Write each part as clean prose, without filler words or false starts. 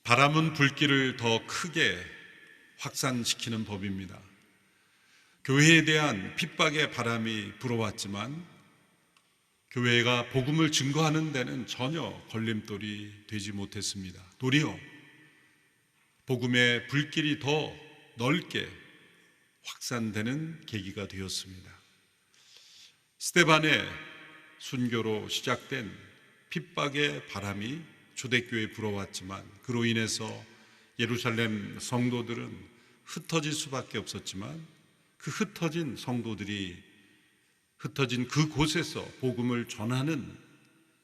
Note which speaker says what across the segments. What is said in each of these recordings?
Speaker 1: 바람은 불길을 더 크게 확산시키는 법입니다. 교회에 대한 핍박의 바람이 불어왔지만 교회가 복음을 증거하는 데는 전혀 걸림돌이 되지 못했습니다. 도리어 복음의 불길이 더 넓게 확산되는 계기가 되었습니다. 스데반의 순교로 시작된 핍박의 바람이 초대교회에 불어왔지만 그로 인해서 예루살렘 성도들은 흩어질 수밖에 없었지만 그 흩어진 성도들이 흩어진 그곳에서 복음을 전하는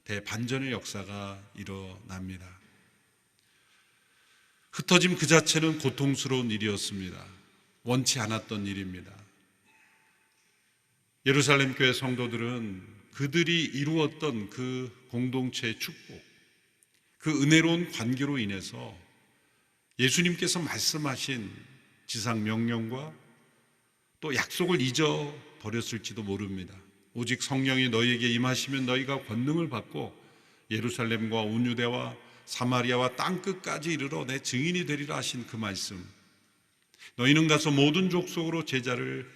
Speaker 1: 대반전의 역사가 일어납니다. 흩어짐 그 자체는 고통스러운 일이었습니다. 원치 않았던 일입니다. 예루살렘 교회 성도들은 그들이 이루었던 그 공동체의 축복, 그 은혜로운 관계로 인해서 예수님께서 말씀하신 지상 명령과 또 약속을 잊어버렸을지도 모릅니다. 오직 성령이 너희에게 임하시면 너희가 권능을 받고 예루살렘과 온 유대와 사마리아와 땅끝까지 이르러 내 증인이 되리라 하신 그 말씀, 너희는 가서 모든 족속으로 제자를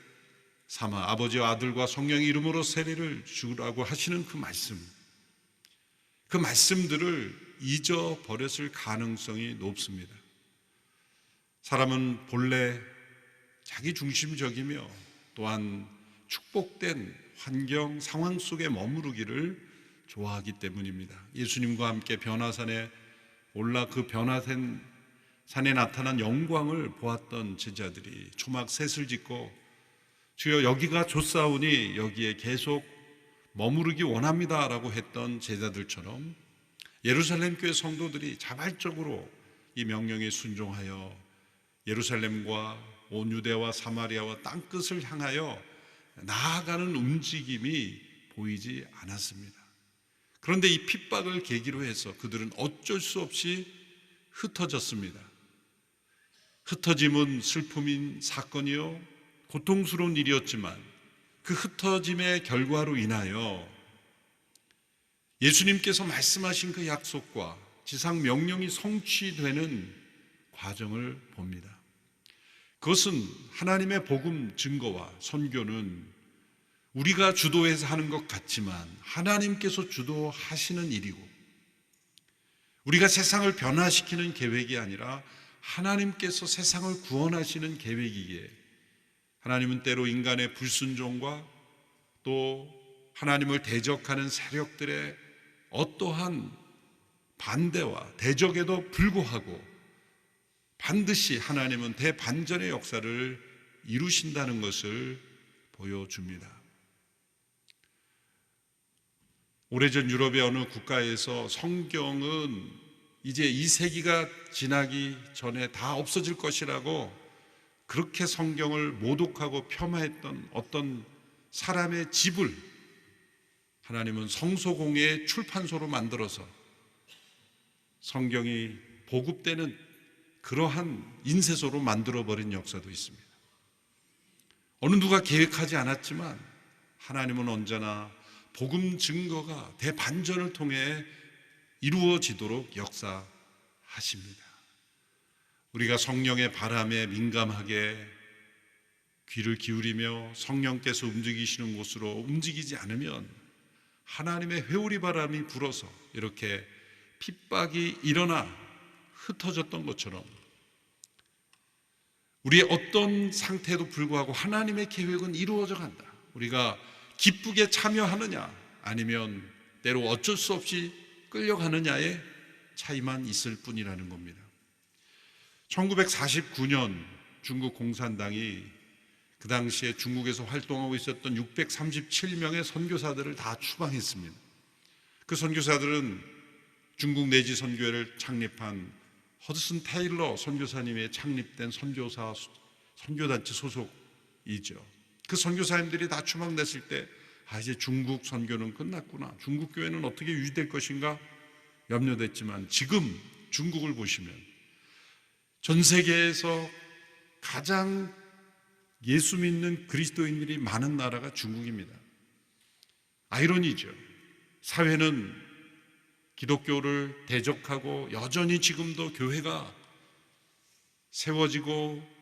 Speaker 1: 삼아 아버지와 아들과 성령의 이름으로 세례를 주라고 하시는 그 말씀, 그 말씀들을 잊어버렸을 가능성이 높습니다. 사람은 본래 자기 중심적이며 또한 축복된 환경, 상황 속에 머무르기를 좋아하기 때문입니다. 예수님과 함께 변화산에 올라 그 변화된 산에 나타난 영광을 보았던 제자들이 초막 셋을 짓고 주여 여기가 좋사오니 여기에 계속 머무르기 원합니다 라고 했던 제자들처럼 예루살렘 교회 성도들이 자발적으로 이 명령에 순종하여 예루살렘과 온 유대와 사마리아와 땅끝을 향하여 나아가는 움직임이 보이지 않았습니다. 그런데 이 핍박을 계기로 해서 그들은 어쩔 수 없이 흩어졌습니다. 흩어짐은 슬픔인 사건이요 고통스러운 일이었지만 그 흩어짐의 결과로 인하여 예수님께서 말씀하신 그 약속과 지상 명령이 성취되는 과정을 봅니다. 그것은 하나님의 복음 증거와 선교는 우리가 주도해서 하는 것 같지만 하나님께서 주도하시는 일이고 우리가 세상을 변화시키는 계획이 아니라 하나님께서 세상을 구원하시는 계획이기에 하나님은 때로 인간의 불순종과 또 하나님을 대적하는 세력들의 어떠한 반대와 대적에도 불구하고 반드시 하나님은 대반전의 역사를 이루신다는 것을 보여줍니다. 오래전 유럽의 어느 국가에서 성경은 이제 2세기가 지나기 전에 다 없어질 것이라고 그렇게 성경을 모독하고 폄하했던 어떤 사람의 집을 하나님은 성소공예의 출판소로 만들어서 성경이 보급되는 그러한 인쇄소로 만들어버린 역사도 있습니다. 어느 누가 계획하지 않았지만 하나님은 언제나 복음 증거가 대반전을 통해 이루어지도록 역사하십니다. 우리가 성령의 바람에 민감하게 귀를 기울이며 성령께서 움직이시는 곳으로 움직이지 않으면 하나님의 회오리 바람이 불어서 이렇게 핍박이 일어나 흩어졌던 것처럼 우리의 어떤 상태에도 불구하고 하나님의 계획은 이루어져 간다. 우리가 기쁘게 참여하느냐 아니면 때로 어쩔 수 없이 끌려가느냐의 차이만 있을 뿐이라는 겁니다. 1949년 중국 공산당이 그 당시에 중국에서 활동하고 있었던 637명의 선교사들을 다 추방했습니다. 그 선교사들은 중국 내지 선교회를 창립한 허드슨 테일러 선교사님의 창립된 선교단체 소속이죠. 그 선교사님들이 다 추방됐을 때 이제 중국 선교는 끝났구나, 중국 교회는 어떻게 유지될 것인가 염려됐지만 지금 중국을 보시면 전 세계에서 가장 예수 믿는 그리스도인들이 많은 나라가 중국입니다. 아이러니죠. 사회는 기독교를 대적하고 여전히 지금도 교회가 세워지고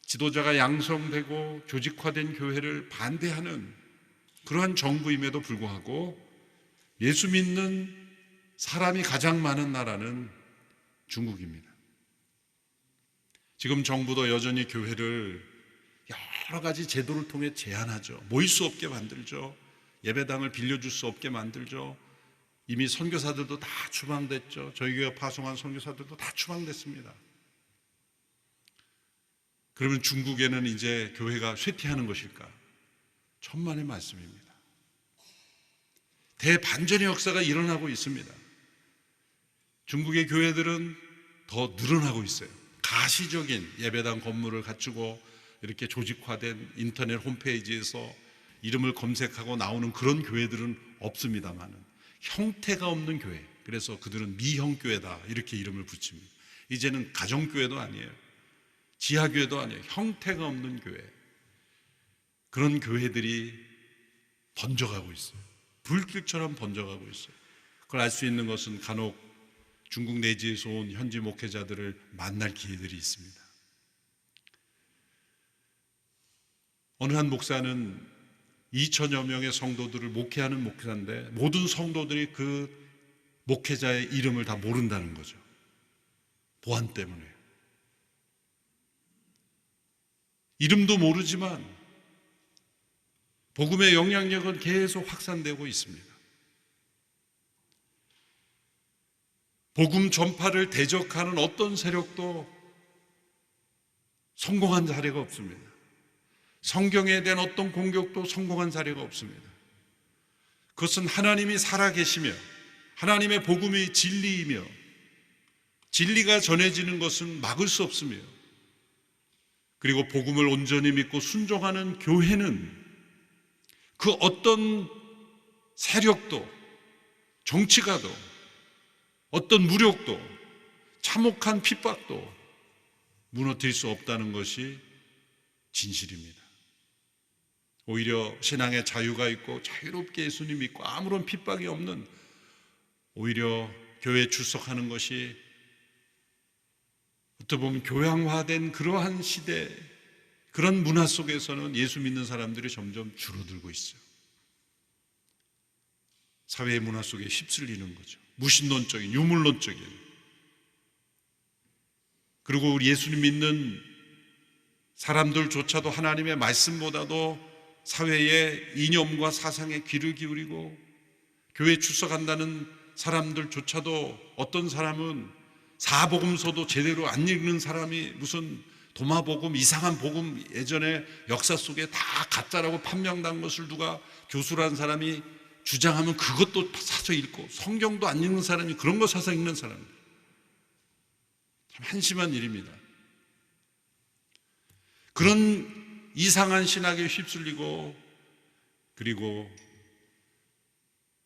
Speaker 1: 지도자가 양성되고 조직화된 교회를 반대하는 그러한 정부임에도 불구하고 예수 믿는 사람이 가장 많은 나라는 중국입니다. 지금 정부도 여전히 교회를 여러 가지 제도를 통해 제한하죠. 모일 수 없게 만들죠. 예배당을 빌려줄 수 없게 만들죠. 이미 선교사들도 다 추방됐죠. 저희 교회 파송한 선교사들도 다 추방됐습니다. 그러면 중국에는 이제 교회가 쇠퇴하는 것일까? 천만의 말씀입니다. 대반전의 역사가 일어나고 있습니다. 중국의 교회들은 더 늘어나고 있어요. 가시적인 예배당 건물을 갖추고 이렇게 조직화된 인터넷 홈페이지에서 이름을 검색하고 나오는 그런 교회들은 없습니다만 형태가 없는 교회, 그래서 그들은 미형교회다 이렇게 이름을 붙입니다. 이제는 가정교회도 아니에요, 지하교회도 아니에요, 형태가 없는 교회, 그런 교회들이 번져가고 있어요. 불길처럼 번져가고 있어요. 그걸 알 수 있는 것은 간혹 중국 내지에서 온 현지 목회자들을 만날 기회들이 있습니다. 어느 한 목사는 2천여 명의 성도들을 목회하는 목사인데 모든 성도들이 그 목회자의 이름을 다 모른다는 거죠. 보안 때문에. 이름도 모르지만 복음의 영향력은 계속 확산되고 있습니다. 복음 전파를 대적하는 어떤 세력도 성공한 사례가 없습니다. 성경에 대한 어떤 공격도 성공한 사례가 없습니다. 그것은 하나님이 살아계시며 하나님의 복음이 진리이며 진리가 전해지는 것은 막을 수 없으며 그리고 복음을 온전히 믿고 순종하는 교회는 그 어떤 세력도 정치가도 어떤 무력도 참혹한 핍박도 무너뜨릴 수 없다는 것이 진실입니다. 오히려 신앙의 자유가 있고 자유롭게 예수님 믿고 아무런 핍박이 없는 오히려 교회에 출석하는 것이 어떻게 보면 교양화된 그러한 시대, 그런 문화 속에서는 예수 믿는 사람들이 점점 줄어들고 있어요. 사회의 문화 속에 휩쓸리는 거죠. 무신론적인, 유물론적인. 그리고 우리 예수님 믿는 사람들조차도 하나님의 말씀보다도 사회의 이념과 사상에 귀를 기울이고 교회에 출석한다는 사람들조차도 어떤 사람은 사복음서도 제대로 안 읽는 사람이 무슨 도마복음, 이상한 복음 예전에 역사 속에 다 가짜라고 판명된 것을 누가 교수라는 사람이 주장하면 그것도 사서 읽고 성경도 안 읽는 사람이 그런 거 사서 읽는 사람입니다. 참 한심한 일입니다. 그런 이상한 신학에 휩쓸리고 그리고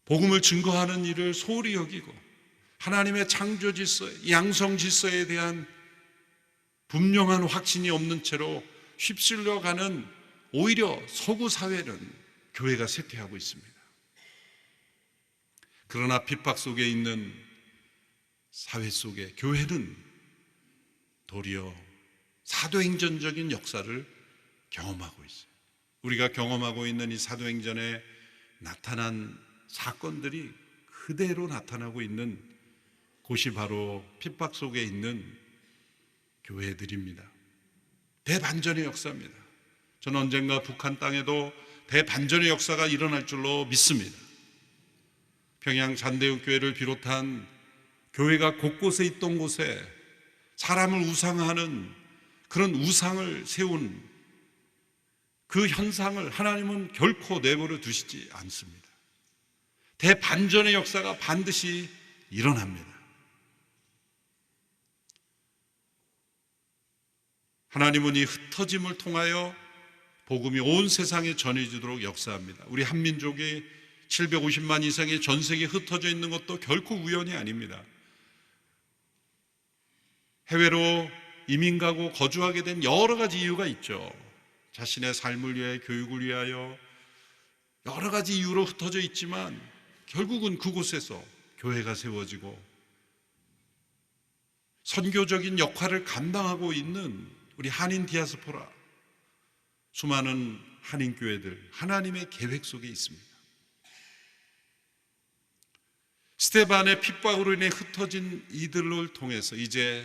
Speaker 1: 복음을 증거하는 일을 소홀히 여기고 하나님의 창조 질서, 양성 질서에 대한 분명한 확신이 없는 채로 휩쓸려가는 오히려 서구 사회는 교회가 쇠퇴하고 있습니다. 그러나 핍박 속에 있는 사회 속에 교회는 도리어 사도행전적인 역사를 경험하고 있어요. 우리가 경험하고 있는 이 사도행전에 나타난 사건들이 그대로 나타나고 있는 곳이 바로 핍박 속에 있는 교회들입니다. 대반전의 역사입니다. 저는 언젠가 북한 땅에도 대반전의 역사가 일어날 줄로 믿습니다. 평양 잔대육 교회를 비롯한 교회가 곳곳에 있던 곳에 사람을 우상화하는 그런 우상을 세운 그 현상을 하나님은 결코 내버려 두시지 않습니다. 대반전의 역사가 반드시 일어납니다. 하나님은 이 흩어짐을 통하여 복음이 온 세상에 전해지도록 역사합니다. 우리 한민족이 750만 이상의 전 세계에 흩어져 있는 것도 결코 우연이 아닙니다. 해외로 이민 가고 거주하게 된 여러 가지 이유가 있죠. 자신의 삶을 위해, 교육을 위하여 여러 가지 이유로 흩어져 있지만 결국은 그곳에서 교회가 세워지고 선교적인 역할을 감당하고 있는 우리 한인 디아스포라, 수많은 한인 교회들, 하나님의 계획 속에 있습니다. 스데반의 핍박으로 인해 흩어진 이들을 통해서 이제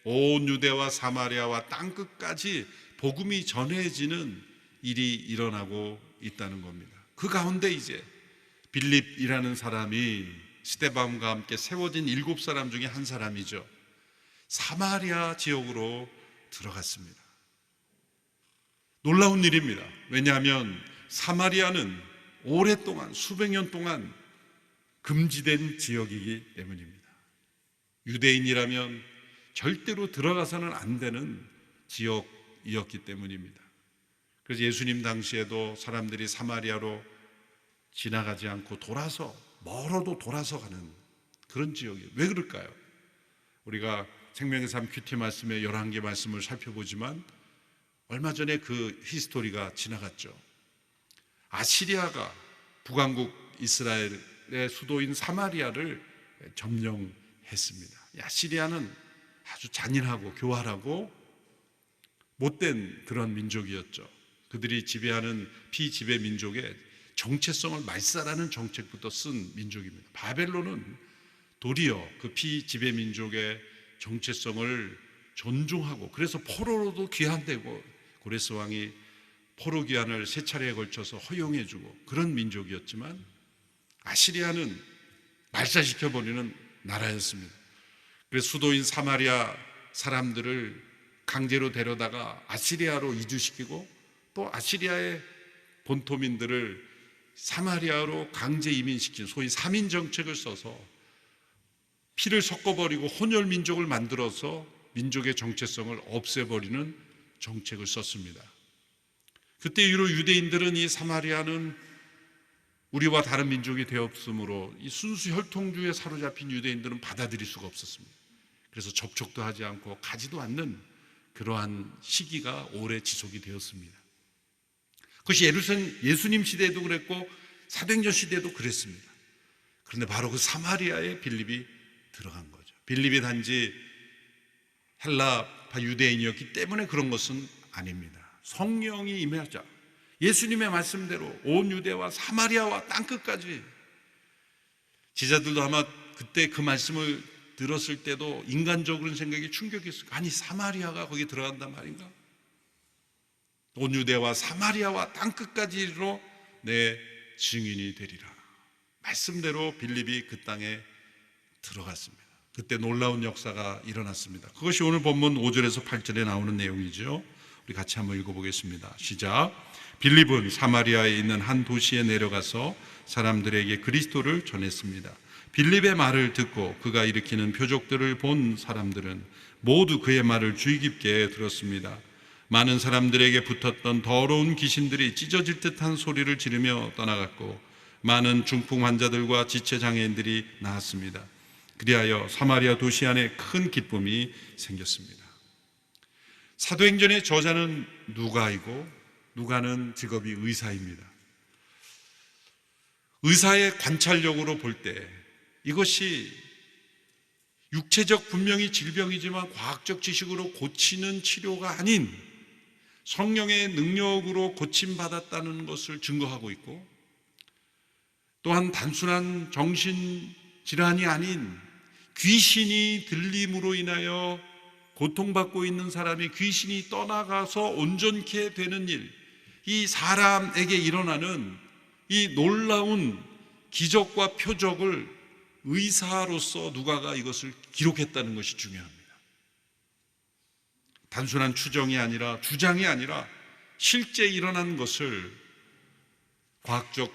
Speaker 1: 온 유대와 사마리아와 땅끝까지 복음이 전해지는 일이 일어나고 있다는 겁니다. 그 가운데 이제 빌립이라는 사람이 스데반과 함께 세워진 7사람 중에 한 사람이죠. 사마리아 지역으로 들어갔습니다. 놀라운 일입니다. 왜냐하면 사마리아는 오랫동안, 수백 년 동안 금지된 지역이기 때문입니다. 유대인이라면 절대로 들어가서는 안 되는 지역이었기 때문입니다. 그래서 예수님 당시에도 사람들이 사마리아로 지나가지 않고 멀어도 돌아서 가는 그런 지역이에요. 왜 그럴까요? 우리가 생명의 삶 큐티 말씀의 11개 말씀을 살펴보지만 얼마 전에 그 히스토리가 지나갔죠. 아시리아가 북왕국 이스라엘의 수도인 사마리아를 점령했습니다. 아시리아는 아주 잔인하고 교활하고 못된 그런 민족이었죠. 그들이 지배하는 피지배 민족의 정체성을 말살하는 정책부터 쓴 민족입니다. 바벨론은 도리어 그 피지배 민족의 정체성을 존중하고, 그래서 포로로도 귀환되고, 고레스 왕이 포로 귀환을 3차례에 걸쳐서 허용해주고 그런 민족이었지만, 아시리아는 말살시켜버리는 나라였습니다. 그래서 수도인 사마리아 사람들을 강제로 데려다가 아시리아로 이주시키고, 또 아시리아의 본토민들을 사마리아로 강제 이민시킨 소위 3인 정책을 써서 피를 섞어버리고 혼혈 민족을 만들어서 민족의 정체성을 없애버리는 정책을 썼습니다. 그때 이후로 유대인들은 이 사마리아는 우리와 다른 민족이 되었으므로 이 순수 혈통주의에 사로잡힌 유대인들은 받아들일 수가 없었습니다. 그래서 접촉도 하지 않고 가지도 않는 그러한 시기가 오래 지속이 되었습니다. 그것이 예수님 시대에도 그랬고 사도행전 시대에도 그랬습니다. 그런데 바로 그 사마리아에 빌립이 들어간 거죠. 빌립이 단지 헬라파 유대인이었기 때문에 그런 것은 아닙니다. 성령이 임하자 예수님의 말씀대로 온 유대와 사마리아와 땅끝까지, 제자들도 아마 그때 그 말씀을 들었을 때도 인간적으로는 생각이 충격이었어요. 아니, 사마리아가 거기 들어간단 말인가? 온 유대와 사마리아와 땅끝까지로 내 증인이 되리라. 말씀대로 빌립이 그 땅에 들어갔습니다. 그때 놀라운 역사가 일어났습니다. 그것이 오늘 본문 5절에서 8절에 나오는 내용이죠. 우리 같이 한번 읽어보겠습니다. 시작. 빌립은 사마리아에 있는 한 도시에 내려가서 사람들에게 그리스도를 전했습니다. 빌립의 말을 듣고 그가 일으키는 표적들을 본 사람들은 모두 그의 말을 주의 깊게 들었습니다. 많은 사람들에게 붙었던 더러운 귀신들이 찢어질 듯한 소리를 지르며 떠나갔고, 많은 중풍 환자들과 지체 장애인들이 나았습니다. 그리하여 사마리아 도시 안에 큰 기쁨이 생겼습니다. 사도행전의 저자는 누가이고, 누가는 직업이 의사입니다. 의사의 관찰력으로 볼 때 이것이 육체적 분명히 질병이지만 과학적 지식으로 고치는 치료가 아닌 성령의 능력으로 고침받았다는 것을 증거하고 있고, 또한 단순한 정신질환이 아닌 귀신이 들림으로 인하여 고통받고 있는 사람이 귀신이 떠나가서 온전케 되는 일, 이 사람에게 일어나는 이 놀라운 기적과 표적을 의사로서 누가가 이것을 기록했다는 것이 중요합니다. 단순한 추정이 아니라, 주장이 아니라 실제 일어난 것을 과학적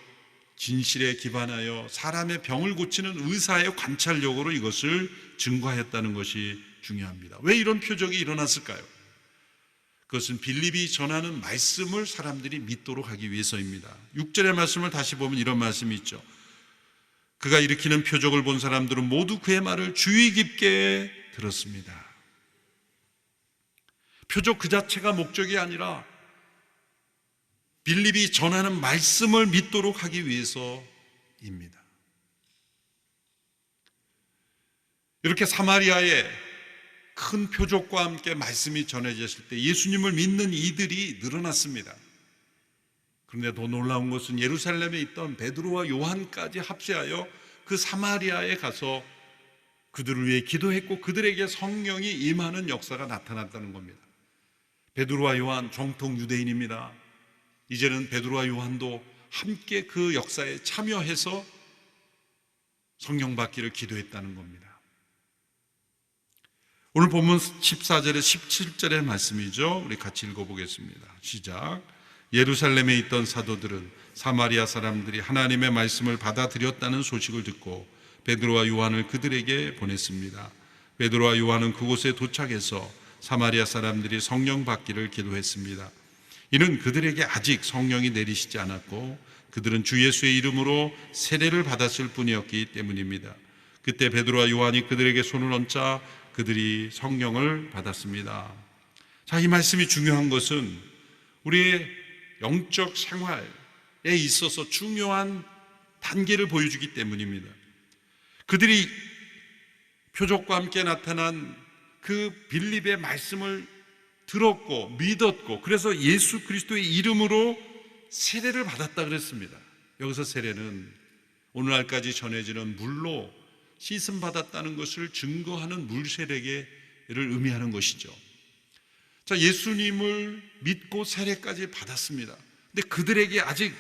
Speaker 1: 진실에 기반하여 사람의 병을 고치는 의사의 관찰력으로 이것을 증거했다는 것이 중요합니다. 왜 이런 표적이 일어났을까요? 그것은 빌립이 전하는 말씀을 사람들이 믿도록 하기 위해서입니다. 6절의 말씀을 다시 보면 이런 말씀이 있죠. 그가 일으키는 표적을 본 사람들은 모두 그의 말을 주의 깊게 들었습니다. 표적 그 자체가 목적이 아니라 빌립이 전하는 말씀을 믿도록 하기 위해서입니다. 이렇게 사마리아에 큰 표적과 함께 말씀이 전해졌을 때 예수님을 믿는 이들이 늘어났습니다. 그런데 더 놀라운 것은 예루살렘에 있던 베드로와 요한까지 합세하여 그 사마리아에 가서 그들을 위해 기도했고 그들에게 성령이 임하는 역사가 나타났다는 겁니다. 베드로와 요한 정통 유대인입니다. 이제는 베드로와 요한도 함께 그 역사에 참여해서 성령 받기를 기도했다는 겁니다. 오늘 본문 14절에 17절의 말씀이죠. 우리 같이 읽어보겠습니다. 시작. 예루살렘에 있던 사도들은 사마리아 사람들이 하나님의 말씀을 받아들였다는 소식을 듣고 베드로와 요한을 그들에게 보냈습니다. 베드로와 요한은 그곳에 도착해서 사마리아 사람들이 성령 받기를 기도했습니다. 이는 그들에게 아직 성령이 내리시지 않았고 그들은 주 예수의 이름으로 세례를 받았을 뿐이었기 때문입니다. 그때 베드로와 요한이 그들에게 손을 얹자 그들이 성령을 받았습니다. 자, 이 말씀이 중요한 것은 우리의 영적 생활에 있어서 중요한 단계를 보여주기 때문입니다. 그들이 표적과 함께 나타난 그 빌립의 말씀을 들었고 믿었고 그래서 예수 그리스도의 이름으로 세례를 받았다 그랬습니다. 여기서 세례는 오늘날까지 전해지는 물로 씻음 받았다는 것을 증거하는 물 세례를 의미하는 것이죠. 자, 예수님을 믿고 세례까지 받았습니다. 근데 그들에게 아직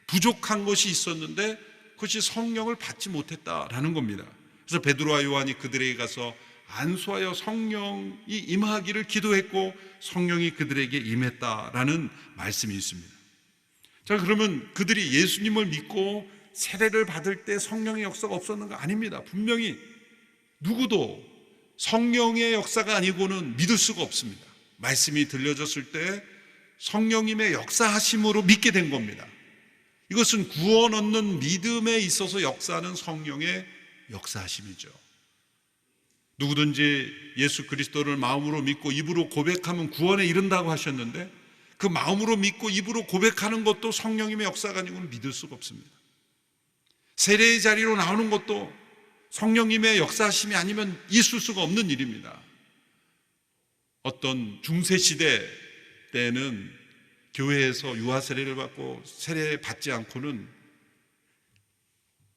Speaker 1: 부족한 것이 있었는데 그것이 성령을 받지 못했다라는 겁니다. 그래서 베드로와 요한이 그들에게 가서 안수하여 성령이 임하기를 기도했고 성령이 그들에게 임했다라는 말씀이 있습니다. 자, 그러면 그들이 예수님을 믿고 세례를 받을 때 성령의 역사가 없었는 거 아닙니다. 분명히 누구도 성령의 역사가 아니고는 믿을 수가 없습니다. 말씀이 들려졌을 때 성령님의 역사하심으로 믿게 된 겁니다. 이것은 구원 얻는 믿음에 있어서 역사하는 성령의 역사하심이죠. 누구든지 예수 그리스도를 마음으로 믿고 입으로 고백하면 구원에 이른다고 하셨는데 그 마음으로 믿고 입으로 고백하는 것도 성령님의 역사가 아니고는 믿을 수가 없습니다. 세례의 자리로 나오는 것도 성령님의 역사하심이 아니면 있을 수가 없는 일입니다. 어떤 중세시대 때는 교회에서 유아 세례를 받고 세례 받지 않고는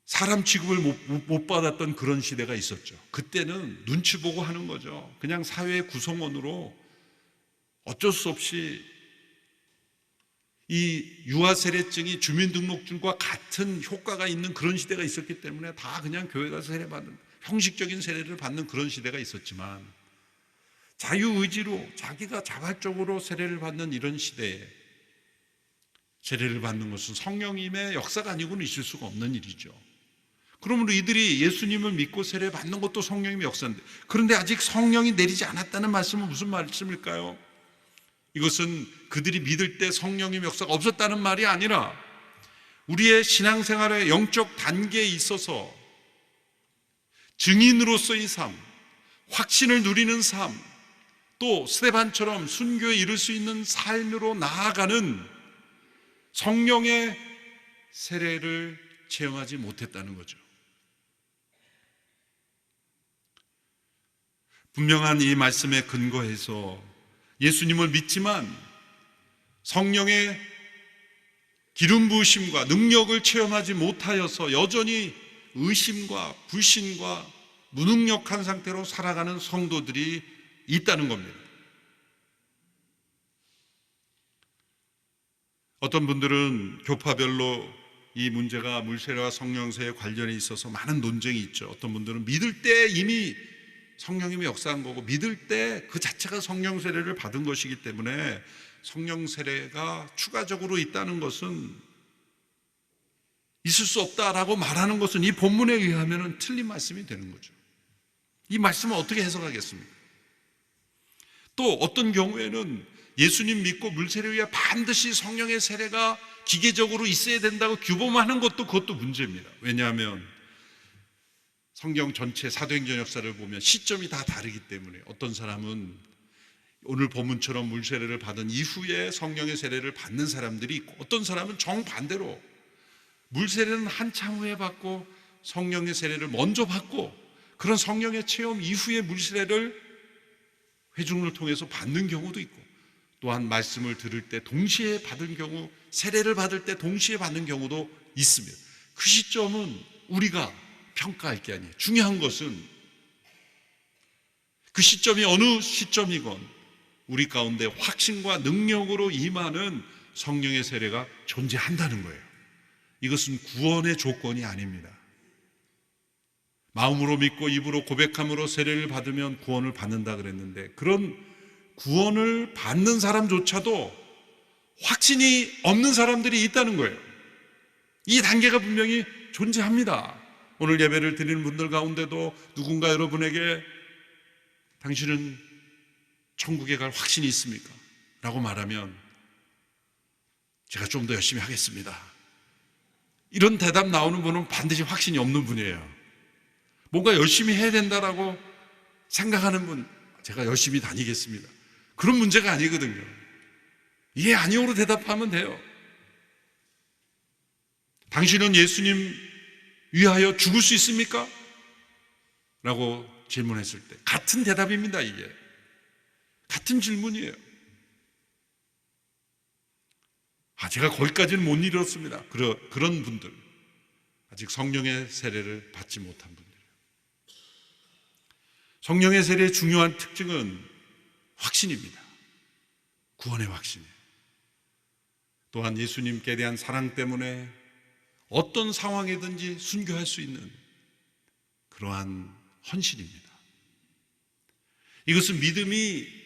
Speaker 1: 사람 취급을 못 받았던 그런 시대가 있었죠. 그때는 눈치 보고 하는 거죠. 그냥 사회의 구성원으로 어쩔 수 없이 이 유아 세례증이 주민등록증과 같은 효과가 있는 그런 시대가 있었기 때문에 다 그냥 교회 가서 세례받는 형식적인 세례를 받는 그런 시대가 있었지만 자유의지로 자기가 자발적으로 세례를 받는 이런 시대에 세례를 받는 것은 성령님의 역사가 아니고는 있을 수가 없는 일이죠. 그러므로 이들이 예수님을 믿고 세례 받는 것도 성령님의 역사인데 그런데 아직 성령이 내리지 않았다는 말씀은 무슨 말씀일까요? 이것은 그들이 믿을 때 성령님의 역사가 없었다는 말이 아니라 우리의 신앙생활의 영적 단계에 있어서 증인으로서의 삶, 확신을 누리는 삶, 또 스데반처럼 순교에 이를 수 있는 삶으로 나아가는 성령의 세례를 체험하지 못했다는 거죠. 분명한 이 말씀에 근거해서 예수님을 믿지만 성령의 기름 부으심과 능력을 체험하지 못하여서 여전히 의심과 불신과 무능력한 상태로 살아가는 성도들이 있다는 겁니다. 어떤 분들은 교파별로 이 문제가 물세례와 성령세에 관련해 있어서 많은 논쟁이 있죠. 어떤 분들은 믿을 때 이미 성령님이 역사한 거고 믿을 때 그 자체가 성령 세례를 받은 것이기 때문에 성령 세례가 추가적으로 있다는 것은 있을 수 없다라고 말하는 것은 이 본문에 의하면 틀린 말씀이 되는 거죠. 이 말씀을 어떻게 해석하겠습니까? 또 어떤 경우에는 예수님 믿고 물세례 위에 반드시 성령의 세례가 기계적으로 있어야 된다고 규범하는 것도 그것도 문제입니다. 왜냐하면 성경 전체 사도행전 역사를 보면 시점이 다 다르기 때문에 어떤 사람은 오늘 본문처럼 물세례를 받은 이후에 성령의 세례를 받는 사람들이 있고 어떤 사람은 정반대로 물세례는 한참 후에 받고 성령의 세례를 먼저 받고 그런 성령의 체험 이후에 물세례를 회중을 통해서 받는 경우도 있고, 또한 말씀을 들을 때 동시에 받은 경우, 세례를 받을 때 동시에 받는 경우도 있으며, 그 시점은 우리가 평가할 게 아니에요. 중요한 것은 그 시점이 어느 시점이건 우리 가운데 확신과 능력으로 임하는 성령의 세례가 존재한다는 거예요. 이것은 구원의 조건이 아닙니다. 마음으로 믿고 입으로 고백함으로 세례를 받으면 구원을 받는다 그랬는데, 그런 구원을 받는 사람조차도 확신이 없는 사람들이 있다는 거예요. 이 단계가 분명히 존재합니다. 오늘 예배를 드리는 분들 가운데도 누군가 여러분에게 당신은 천국에 갈 확신이 있습니까? 라고 말하면 제가 좀 더 열심히 하겠습니다, 이런 대답 나오는 분은 반드시 확신이 없는 분이에요. 뭔가 열심히 해야 된다라고 생각하는 분, 제가 열심히 다니겠습니다, 그런 문제가 아니거든요. 예, 아니오로 대답하면 돼요. 당신은 예수님 위하여 죽을 수 있습니까? 라고 질문했을 때 같은 대답입니다. 이게 같은 질문이에요. 제가 거기까지는 못 이뤘습니다. 그런 분들, 아직 성령의 세례를 받지 못한 분들. 성령의 세례의 중요한 특징은 확신입니다. 구원의 확신이에요. 또한 예수님께 대한 사랑 때문에 어떤 상황이든지 순교할 수 있는 그러한 헌신입니다. 이것은 믿음이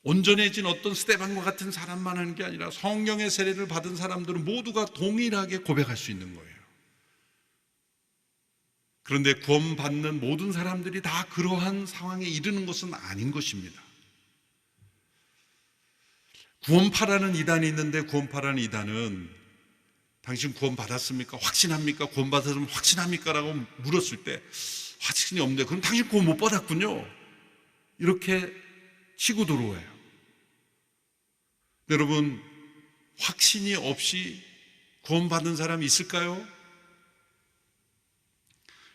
Speaker 1: 온전해진 어떤 스데반과 같은 사람만 하는 게 아니라 성령의 세례를 받은 사람들은 모두가 동일하게 고백할 수 있는 거예요. 그런데 구원받는 모든 사람들이 다 그러한 상황에 이르는 것은 아닌 것입니다. 구원파라는 이단이 있는데, 구원파라는 이단은 당신 구원받았습니까? 확신합니까? 구원받았으면 확신합니까? 라고 물었을 때 확신이 없는데, 그럼 당신 구원 못 받았군요, 이렇게 치고 들어와요. 여러분, 확신이 없이 구원받는 사람이 있을까요?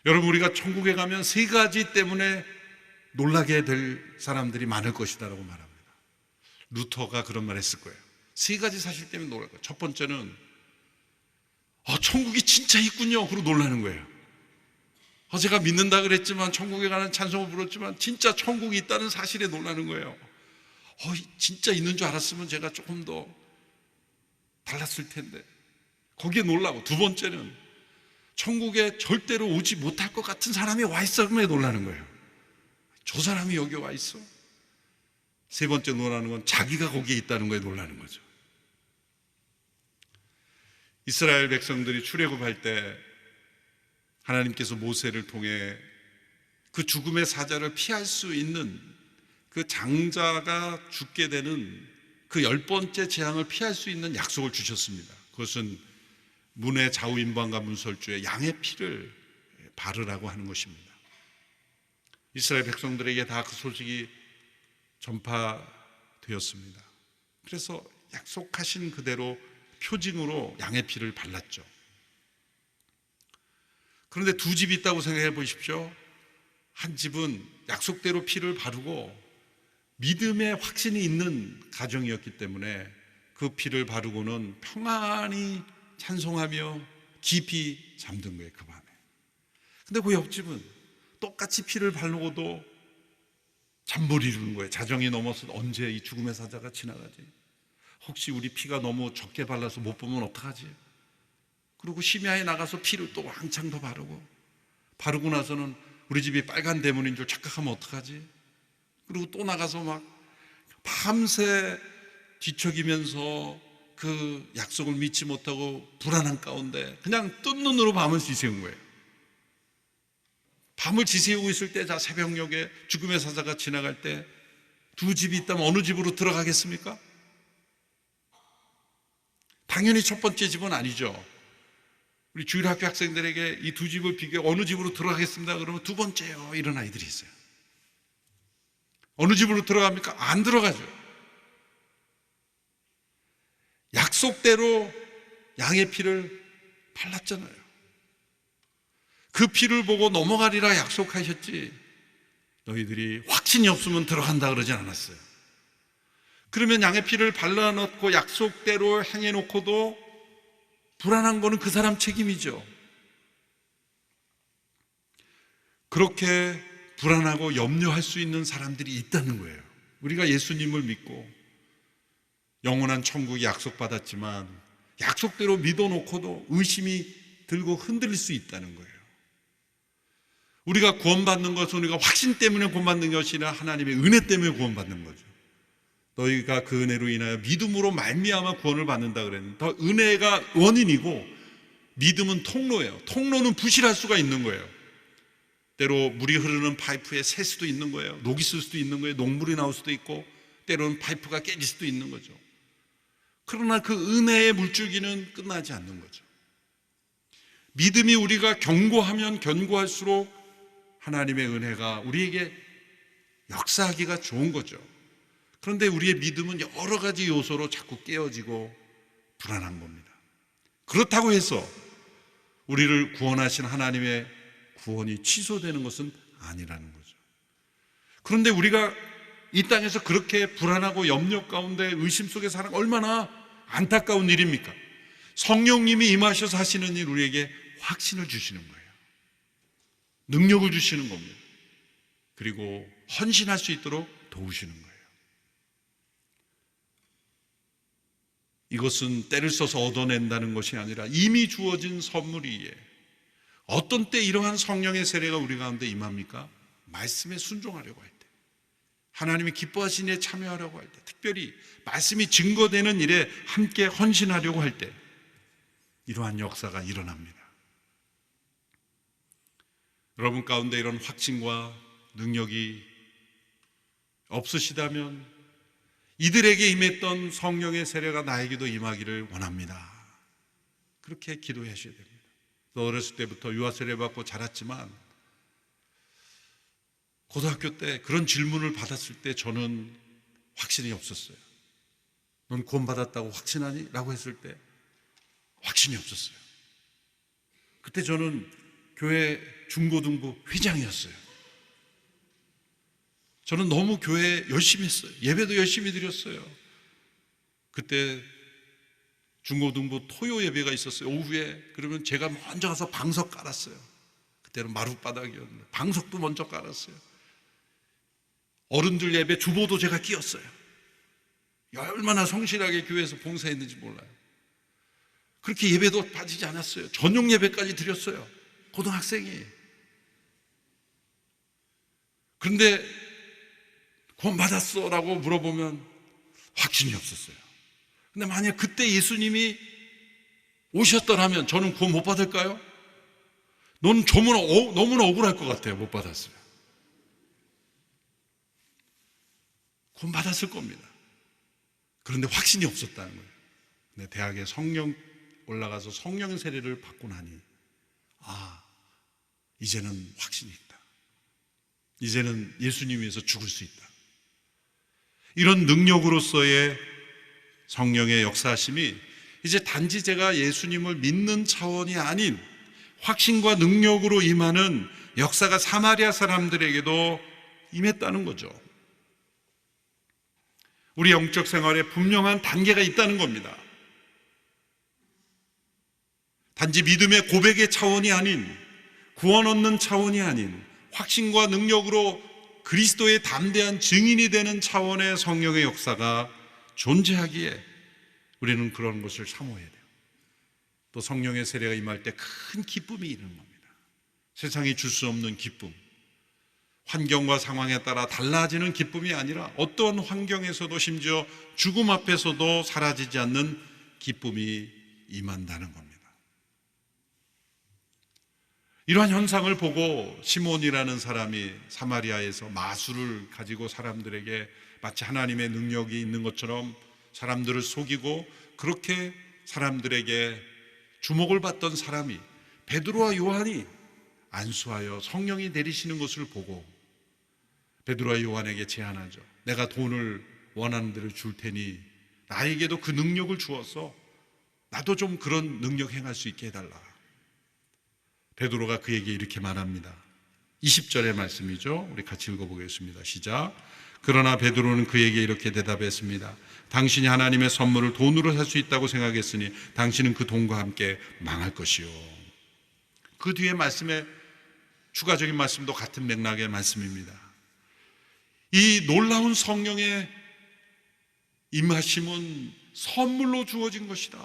Speaker 1: 여러분, 우리가 천국에 가면 세 가지 때문에 놀라게 될 사람들이 많을 것이다라고 말합니다. 루터가 그런 말 했을 거예요. 세 가지 사실 때문에 놀랄 거예요. 첫 번째는 천국이 진짜 있군요, 그러고 놀라는 거예요. 제가 믿는다 그랬지만, 천국에 가는 찬송을 불렀지만 진짜 천국이 있다는 사실에 놀라는 거예요. 진짜 있는 줄 알았으면 제가 조금 더 달랐을 텐데, 거기에 놀라고. 두 번째는 천국에 절대로 오지 못할 것 같은 사람이 와 있음에 놀라는 거예요. 저 사람이 여기 와 있어? 세 번째 놀라는 건 자기가 거기에 있다는 거에 놀라는 거죠. 이스라엘 백성들이 출애굽할 때 하나님께서 모세를 통해 그 죽음의 사자를 피할 수 있는, 그 장자가 죽게 되는 그 10번째 재앙을 피할 수 있는 약속을 주셨습니다. 그것은 문의 좌우임방과 문설주에 양의 피를 바르라고 하는 것입니다. 이스라엘 백성들에게 다 그 소식이 전파되었습니다. 그래서 약속하신 그대로 표징으로 양의 피를 발랐죠. 그런데 두 집이 있다고 생각해 보십시오. 한 집은 약속대로 피를 바르고 믿음의 확신이 있는 가정이었기 때문에 그 피를 바르고는 평안히 찬송하며 깊이 잠든 거예요, 그 밤에. 근데 그 옆집은 똑같이 피를 바르고도 잠못 이루는 거예요. 자정이 넘어서 언제 이 죽음의 사자가 지나가지? 혹시 우리 피가 너무 적게 발라서 못 보면 어떡하지? 그리고 심야에 나가서 피를 또 한창 더 바르고 나서는 우리 집이 빨간 대문인 줄 착각하면 어떡하지? 그리고 또 나가서 막 밤새 뒤척이면서 그 약속을 믿지 못하고 불안한 가운데 그냥 뜬 눈으로 밤을 지새운 거예요. 밤을 지새우고 있을 때, 자, 새벽녘에 죽음의 사자가 지나갈 때 두 집이 있다면 어느 집으로 들어가겠습니까? 당연히 첫 번째 집은 아니죠. 우리 주일학교 학생들에게 이 두 집을 비교해 어느 집으로 들어가겠습니다 그러면 두 번째요, 이런 아이들이 있어요. 어느 집으로 들어갑니까? 안 들어가죠. 약속대로 양의 피를 발랐잖아요. 그 피를 보고 넘어가리라 약속하셨지 너희들이 확신이 없으면 들어간다 그러진 않았어요. 그러면 양의 피를 발라놓고 약속대로 행해놓고도 불안한 거는 그 사람 책임이죠. 그렇게 불안하고 염려할 수 있는 사람들이 있다는 거예요. 우리가 예수님을 믿고 영원한 천국이 약속받았지만 약속대로 믿어놓고도 의심이 들고 흔들릴 수 있다는 거예요. 우리가 구원받는 것은 우리가 확신 때문에 구원받는 것이 아니라 하나님의 은혜 때문에 구원받는 거죠. 너희가 그 은혜로 인하여 믿음으로 말미암아 구원을 받는다 그랬는데, 더 은혜가 원인이고 믿음은 통로예요. 통로는 부실할 수가 있는 거예요. 때로 물이 흐르는 파이프에 새 수도 있는 거예요. 녹이 쓸 수도 있는 거예요. 녹물이 나올 수도 있고, 때로는 파이프가 깨질 수도 있는 거죠. 그러나 그 은혜의 물줄기는 끝나지 않는 거죠. 믿음이 우리가 견고하면 견고할수록 하나님의 은혜가 우리에게 역사하기가 좋은 거죠. 그런데 우리의 믿음은 여러 가지 요소로 자꾸 깨어지고 불안한 겁니다. 그렇다고 해서 우리를 구원하신 하나님의 구원이 취소되는 것은 아니라는 거죠. 그런데 우리가 이 땅에서 그렇게 불안하고 염려 가운데 의심 속에 사는 얼마나 안타까운 일입니까? 성령님이 임하셔서 하시는 일, 우리에게 확신을 주시는 거예요. 능력을 주시는 겁니다. 그리고 헌신할 수 있도록 도우시는 거예요. 이것은 때를 써서 얻어낸다는 것이 아니라 이미 주어진 선물이에, 어떤 때 이러한 성령의 세례가 우리 가운데 임합니까? 말씀에 순종하려고 할 때, 하나님이 기뻐하신 일에 참여하려고 할 때, 특별히 말씀이 증거되는 일에 함께 헌신하려고 할 때 이러한 역사가 일어납니다. 여러분 가운데 이런 확신과 능력이 없으시다면 이들에게 임했던 성령의 세례가 나에게도 임하기를 원합니다. 그렇게 기도하셔야 됩니다. 어렸을 때부터 유아세례 받고 자랐지만 고등학교 때 그런 질문을 받았을 때 저는 확신이 없었어요. 넌 구원받았다고 확신하니? 라고 했을 때 확신이 없었어요. 그때 저는 교회 중고등부 회장이었어요. 저는 너무 교회 열심히 했어요. 예배도 열심히 드렸어요. 그때 중고등부 토요 예배가 있었어요. 오후에. 그러면 제가 먼저 가서 방석 깔았어요. 그때는 마룻바닥이었는데 방석도 먼저 깔았어요. 어른들 예배 주보도 제가 끼웠어요. 얼마나 성실하게 교회에서 봉사했는지 몰라요. 그렇게 예배도 빠지지 않았어요. 저녁 예배까지 드렸어요. 고등학생이. 그런데 구원 받았어? 라고 물어보면 확신이 없었어요. 근데 만약 그때 예수님이 오셨더라면 저는 구원 못 받을까요? 너무나 억울할 것 같아요. 못 받았어요. 구원 받았을 겁니다. 그런데 확신이 없었다는 거예요. 근데 대학에 성령 올라가서 성령 세례를 받고 나니 이제는 확신이 있다. 이제는 예수님 위해서 죽을 수 있다. 이런 능력으로서의 성령의 역사하심이 이제 단지 제가 예수님을 믿는 차원이 아닌 확신과 능력으로 임하는 역사가 사마리아 사람들에게도 임했다는 거죠. 우리 영적 생활에 분명한 단계가 있다는 겁니다. 단지 믿음의 고백의 차원이 아닌, 구원 얻는 차원이 아닌 확신과 능력으로 그리스도의 담대한 증인이 되는 차원의 성령의 역사가 존재하기에 우리는 그런 것을 사모해야 돼요. 또 성령의 세례가 임할 때 큰 기쁨이 있는 겁니다. 세상이 줄 수 없는 기쁨, 환경과 상황에 따라 달라지는 기쁨이 아니라 어떠한 환경에서도 심지어 죽음 앞에서도 사라지지 않는 기쁨이 임한다는 겁니다. 이러한 현상을 보고 시몬이라는 사람이 사마리아에서 마술을 가지고 사람들에게 마치 하나님의 능력이 있는 것처럼 사람들을 속이고 그렇게 사람들에게 주목을 받던 사람이 베드로와 요한이 안수하여 성령이 내리시는 것을 보고 베드로와 요한에게 제안하죠. 내가 돈을 원하는 대로 줄 테니 나에게도 그 능력을 주어서 나도 좀 그런 능력 행할 수 있게 해달라. 베드로가 그에게 이렇게 말합니다. 20절의 말씀이죠. 우리 같이 읽어보겠습니다. 시작. 그러나 베드로는 그에게 이렇게 대답했습니다. 당신이 하나님의 선물을 돈으로 살 수 있다고 생각했으니 당신은 그 돈과 함께 망할 것이요. 그 뒤에 말씀에 추가적인 말씀도 같은 맥락의 말씀입니다. 이 놀라운 성령의 임하심은 선물로 주어진 것이다.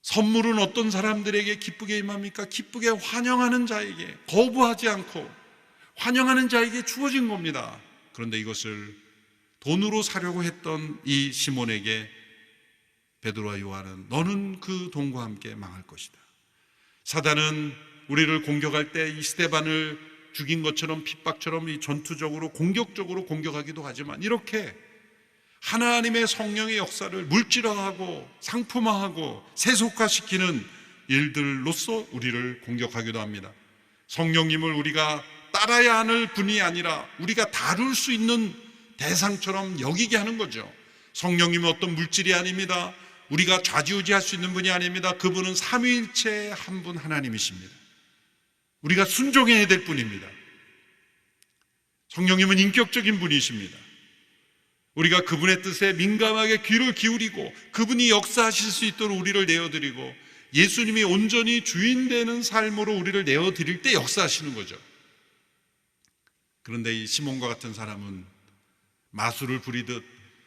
Speaker 1: 선물은 어떤 사람들에게 기쁘게 임합니까? 기쁘게 환영하는 자에게, 거부하지 않고 환영하는 자에게 주어진 겁니다. 그런데 이것을 돈으로 사려고 했던 이 시몬에게 베드로와 요한은 너는 그 돈과 함께 망할 것이다. 사단은 우리를 공격할 때 이 스데반을 죽인 것처럼 핍박처럼 이 전투적으로 공격적으로 공격하기도 하지만 이렇게 하나님의 성령의 역사를 물질화하고 상품화하고 세속화시키는 일들로서 우리를 공격하기도 합니다. 성령님을 우리가 따라야 하는 분이 아니라 우리가 다룰 수 있는 대상처럼 여기게 하는 거죠. 성령님은 어떤 물질이 아닙니다. 우리가 좌지우지할 수 있는 분이 아닙니다. 그분은 삼위일체의 한 분 하나님이십니다. 우리가 순종해야 될 분입니다. 성령님은 인격적인 분이십니다. 우리가 그분의 뜻에 민감하게 귀를 기울이고 그분이 역사하실 수 있도록 우리를 내어드리고 예수님이 온전히 주인 되는 삶으로 우리를 내어드릴 때 역사하시는 거죠. 그런데 이 시몬과 같은 사람은 마술을 부리듯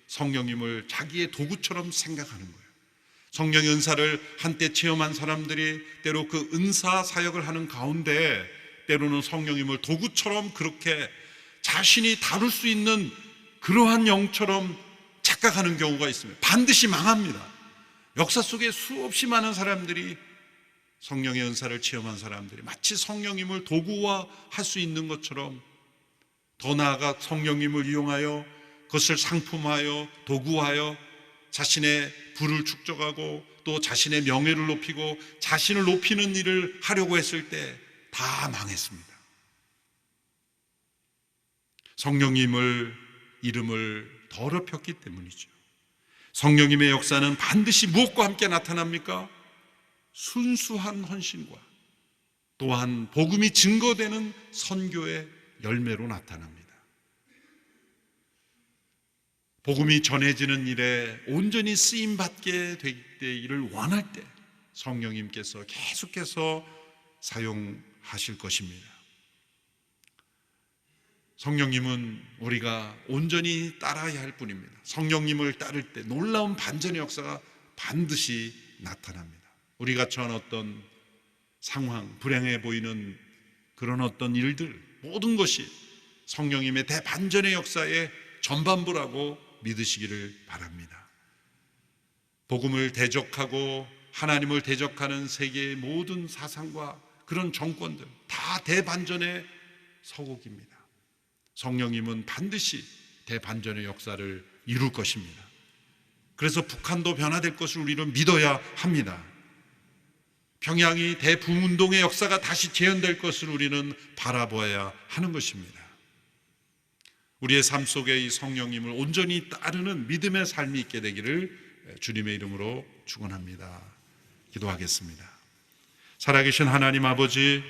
Speaker 1: 성령님을 자기의 도구처럼 생각하는 거예요. 성령의 은사를 한때 체험한 사람들이 때로 그 은사 사역을 하는 가운데 때로는 성령님을 도구처럼 그렇게 자신이 다룰 수 있는 그러한 영처럼 착각하는 경우가 있습니다. 반드시 망합니다. 역사 속에 수없이 많은 사람들이 성령의 은사를 체험한 사람들이 마치 성령님을 도구화할 수 있는 것처럼 더 나아가 성령님을 이용하여 그것을 상품화하여 도구화하여 자신의 부를 축적하고 또 자신의 명예를 높이고 자신을 높이는 일을 하려고 했을 때 다 망했습니다. 성령님을 이름을 더럽혔기 때문이죠. 성령님의 역사는 반드시 무엇과 함께 나타납니까? 순수한 헌신과 또한 복음이 증거되는 선교의 열매로 나타납니다. 복음이 전해지는 일에 온전히 쓰임받게 되기를 원할 때 성령님께서 계속해서 사용하실 것입니다. 성령님은 우리가 온전히 따라야 할 뿐입니다. 성령님을 따를 때 놀라운 반전의 역사가 반드시 나타납니다. 우리가 처한 어떤 상황, 불행해 보이는 그런 어떤 일들 모든 것이 성령님의 대반전의 역사의 전반부라고 믿으시기를 바랍니다. 복음을 대적하고 하나님을 대적하는 세계의 모든 사상과 그런 정권들 다 대반전의 서곡입니다. 성령님은 반드시 대반전의 역사를 이룰 것입니다. 그래서 북한도 변화될 것을 우리는 믿어야 합니다. 평양이 대붕운동의 역사가 다시 재현될 것을 우리는 바라보아야 하는 것입니다. 우리의 삶 속에 이 성령님을 온전히 따르는 믿음의 삶이 있게 되기를 주님의 이름으로 축원합니다. 기도하겠습니다. 살아계신 하나님 아버지,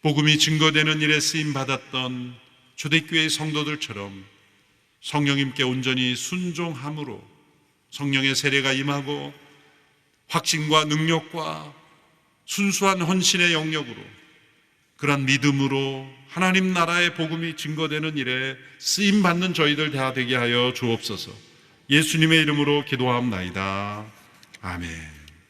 Speaker 1: 복음이 증거되는 일에 쓰임받았던 초대교회의 성도들처럼 성령님께 온전히 순종함으로 성령의 세례가 임하고 확신과 능력과 순수한 헌신의 영역으로 그런 믿음으로 하나님 나라의 복음이 증거되는 일에 쓰임받는 저희들 다 되게 하여 주옵소서. 예수님의 이름으로 기도하옵나이다. 아멘.